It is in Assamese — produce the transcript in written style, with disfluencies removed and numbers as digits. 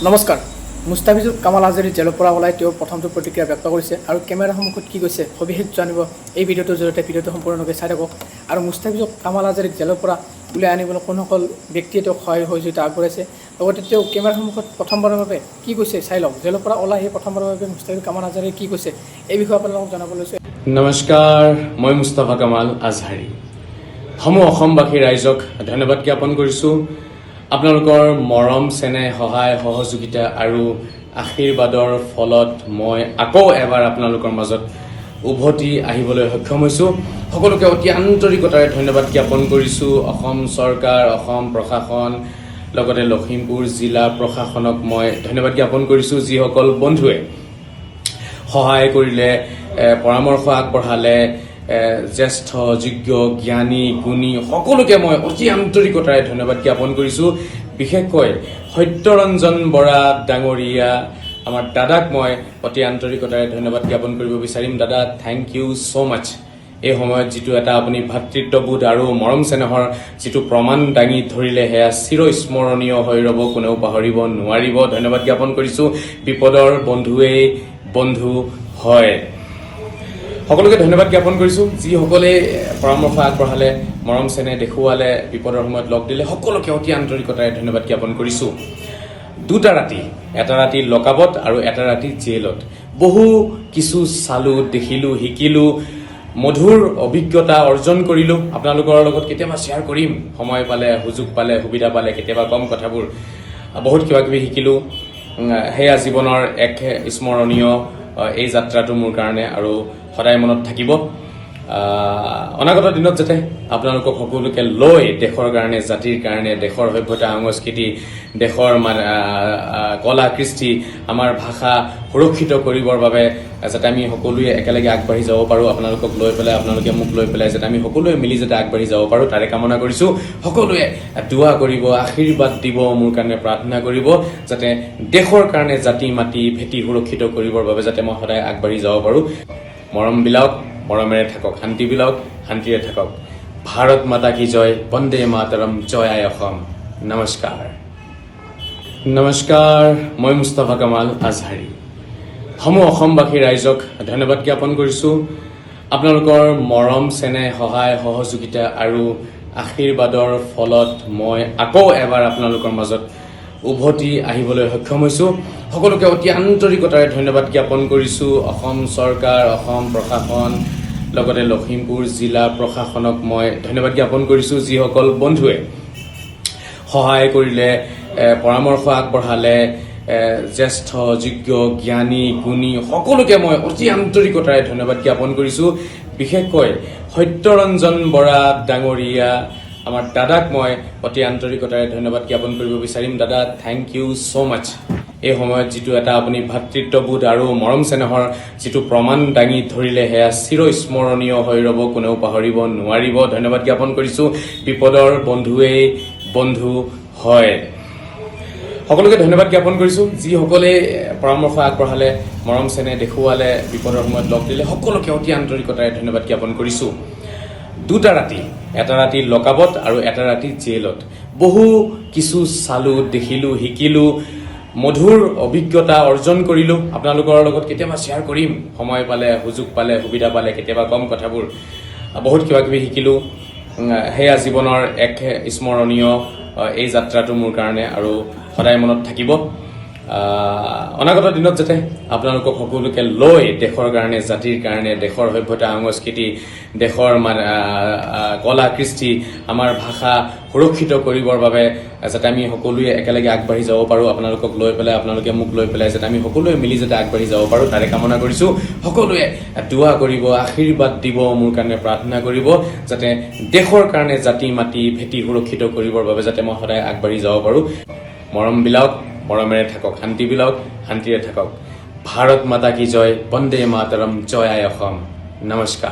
নমস্কাৰ। মুস্তাফিজুকামালাজাৰী জেলৰ পৰা ওলাই তেওঁ প্ৰথমটো প্ৰতিক্ৰিয়া ব্যক্ত কৰিছে আৰু কেমেৰাৰ সন্মুখত কি কৈছে সবিশেষ জানিব এই ভিডিঅ'টোৰ জৰিয়তে ভিডিঅ'টো সম্পূৰ্ণৰূপে চাই থাকক। আৰু মুস্তাফিজুকামালাজাৰীক জেলৰ পৰা ওলাই আনিবলৈ কোনসকল ব্যক্তিয়ে তেওঁক সহায় সহযোগিতা আগবঢ়াইছে, লগতে তেওঁ কেমেৰাৰ সন্মুখত প্ৰথমবাৰৰ বাবে কি কৈছে চাই লওক। জেলৰ পৰা ওলাই আহি প্ৰথমবাৰৰ বাবে মুস্তাফিজুকামালাজাৰীয়ে কি কৈছে এই বিষয়ে আপোনালোকক জনাব লৈছে। নমস্কাৰ, মই মুস্তাফাকামালাজাহাৰী। সমূহ অসমবাসী ৰাইজক ধন্যবাদ জ্ঞাপন কৰিছোঁ। আপোনালোকৰ মৰম, চেনেহ, সহায়, সহযোগিতা আৰু আশীৰ্বাদৰ ফলত মই আকৌ এবাৰ আপোনালোকৰ মাজত উভতি আহিবলৈ সক্ষম হৈছোঁ। সকলোকে অতি আন্তৰিকতাৰে ধন্যবাদ জ্ঞাপন কৰিছোঁ। অসম চৰকাৰ, অসম প্ৰশাসন, লগতে লখিমপুৰ জিলা প্ৰশাসনক মই ধন্যবাদ জ্ঞাপন কৰিছোঁ, যিসকল বন্ধুৱে সহায় কৰিলে, পৰামৰ্শ আগবঢ়ালে, জ্যেষ্ঠ, যোগ্য, জ্ঞানী, গুণী সকলোকে মই অতি আন্তৰিকতাৰে ধন্যবাদ জ্ঞাপন কৰিছোঁ। বিশেষকৈ সত্যৰঞ্জন বৰা ডাঙৰীয়া আমাৰ দাদাক মই অতি আন্তৰিকতাৰে ধন্যবাদ জ্ঞাপন কৰিব বিচাৰিম। দাদা, থেংক ইউ ছ' মাছ। এই সময়ত যিটো এটা আপুনি ভাতৃত্ববোধ আৰু মৰম চেনেহৰ যিটো প্ৰমাণ দাঙি ধৰিলে, সেয়া চিৰস্মৰণীয় হৈ ৰ'ব, কোনেও পাহৰিব নোৱাৰিব। ধন্যবাদ জ্ঞাপন কৰিছোঁ। বিপদৰ বন্ধুৱেই বন্ধু হয়। সকলোকে ধন্যবাদ জ্ঞাপন কৰিছোঁ, যিসকলে পৰামৰ্শ আগবঢ়ালে, মৰম চেনেহ দেখুৱালে, বিপদৰ সময়ত লগ দিলে, সকলোকে অতি আন্তৰিকতাৰে ধন্যবাদ জ্ঞাপন কৰিছোঁ। দুটা ৰাতি, এটা ৰাতি লকআপত আৰু এটা ৰাতি জেলত বহু কিছু চালোঁ, দেখিলোঁ, শিকিলোঁ, মধুৰ অভিজ্ঞতা অৰ্জন কৰিলোঁ। আপোনালোকৰ লগত কেতিয়াবা শ্বেয়াৰ কৰিম, সময় পালে, সুযোগ পালে, সুবিধা পালে কেতিয়াবা কম কথাবোৰ। বহুত কিবা কিবি শিকিলোঁ। সেয়া জীৱনৰ এক স্মৰণীয় এই যাত্ৰাটো মোৰ কাৰণে আৰু সদায় মনত থাকিব। অনাগত দিনত যাতে আপোনালোকক সকলোকে লৈ দেশৰ কাৰণে, জাতিৰ কাৰণে, দেশৰ সভ্যতা সংস্কৃতি, দেশৰ কলা কৃষ্টি, আমাৰ ভাষা সুৰক্ষিত কৰিবৰ বাবে যাতে আমি সকলোৱে একেলগে আগবাঢ়ি যাব পাৰোঁ, আপোনালোকক লৈ পেলাই, আপোনালোকে মোক লৈ পেলাই যাতে আমি সকলোৱে মিলি যাতে আগবাঢ়ি যাব পাৰোঁ, তাৰে কামনা কৰিছোঁ। সকলোৱে দুৱা কৰিব, আশীৰ্বাদ দিব, মোৰ কাৰণে প্ৰাৰ্থনা কৰিব, যাতে দেশৰ কাৰণে জাতি মাতি ভেটি সুৰক্ষিত কৰিবৰ বাবে যাতে মই সদায় আগবাঢ়ি যাব পাৰোঁ। মৰম বিলাওক, মৰমেৰে থাকক, শান্তি বিলাওক, শান্তিৰে থাকক। ভাৰত মাতা কি জয়, বন্দে মাতৰম, জয় আই অসম। নমস্কাৰ। নমস্কাৰ, মই মুস্তাফাকামালাজাহাৰী। সমূহ অসমবাসী ৰাইজক ধন্যবাদ জ্ঞাপন কৰিছোঁ। আপোনালোকৰ মৰম, চেনেহ, সহায়, সহযোগিতা আৰু আশীৰ্বাদৰ ফলত মই আকৌ এবাৰ আপোনালোকৰ মাজত উভতি আহিবলৈ সক্ষম হৈছোঁ। সকলোকে অতি আন্তৰিকতাৰে ধন্যবাদ জ্ঞাপন কৰিছোঁ। অসম চৰকাৰ, অসম প্ৰশাসন, লগতে লখিমপুৰ জিলা প্ৰশাসনক মই ধন্যবাদ জ্ঞাপন কৰিছোঁ, যিসকল বন্ধুৱে সহায় কৰিলে, পৰামৰ্শ আগবঢ়ালে, জ্যেষ্ঠ, যোগ্য, জ্ঞানী, গুণী সকলোকে মই অতি আন্তৰিকতাৰে ধন্যবাদ জ্ঞাপন কৰিছোঁ। বিশেষকৈ সত্যৰঞ্জন বৰা ডাঙৰীয়া আমাৰ দাদাক মই অতি আন্তৰিকতাৰে ধন্যবাদ জ্ঞাপন কৰিব বিচাৰিম। দাদা, থেংক ইউ ছ' মাছ। এই সময়ত যিটো এটা আপুনি ভাতৃত্ববোধ আৰু মৰম চেনেহৰ যিটো প্ৰমাণ দাঙি ধৰিলে, সেয়া চিৰস্মৰণীয় হৈ ৰ'ব, কোনেও পাহৰিব নোৱাৰিব। ধন্যবাদ জ্ঞাপন কৰিছোঁ। বিপদৰ বন্ধুৱেই বন্ধু হয়। সকলোকে ধন্যবাদ জ্ঞাপন কৰিছোঁ, যিসকলে পৰামৰ্শ আগবঢ়ালে, মৰম চেনেহ দেখুৱালে, বিপদৰ সময়ত লগ দিলে, সকলোকে অতি আন্তৰিকতাৰে ধন্যবাদ জ্ঞাপন কৰিছোঁ। দুটা ৰাতি, এটা ৰাতি লকআপত আৰু এটা ৰাতি জেলত বহু কিছু চালোঁ, দেখিলোঁ, শিকিলোঁ, মধুৰ অভিজ্ঞতা অৰ্জন কৰিলোঁ। আপোনালোকৰ লগত কেতিয়াবা শ্বেয়াৰ কৰিম, সময় পালে, সুযোগ পালে, সুবিধা পালে কেতিয়াবা কম কথাবোৰ। বহুত কিবা কিবি শিকিলোঁ। সেয়া জীৱনৰ এক স্মৰণীয় এই যাত্ৰাটো মোৰ কাৰণে আৰু সদায় মনত থাকিব। অনাগত দিনত যাতে আপোনালোকক সকলোকে লৈ দেশৰ কাৰণে, জাতিৰ কাৰণে, দেশৰ সভ্যতা সংস্কৃতি, দেশৰ কলা কৃষ্টি, আমাৰ ভাষা সুৰক্ষিত কৰিবৰ বাবে যাতে আমি সকলোৱে একেলগে আগবাঢ়ি যাব পাৰোঁ, আপোনালোকক লৈ পেলাই, আপোনালোকে মোক লৈ পেলাই যাতে আমি সকলোৱে মিলি যাতে আগবাঢ়ি যাব পাৰোঁ, তাৰে কামনা কৰিছোঁ। সকলোৱে দুৱা কৰিব, আশীৰ্বাদ দিব, মোৰ কাৰণে প্ৰাৰ্থনা কৰিব, যাতে দেশৰ কাৰণে জাতি মাতি ভেটি সুৰক্ষিত কৰিবৰ বাবে যাতে মই সদায় আগবাঢ়ি যাব পাৰোঁ। মৰম বিলাওক, মৰমেৰে থাকক, শান্তি বিলাওক, শান্তিৰে থাকক। ভাৰত মাতা কি জয়, বন্দে মাতৰম, জয় আই অসম। নমস্কাৰ।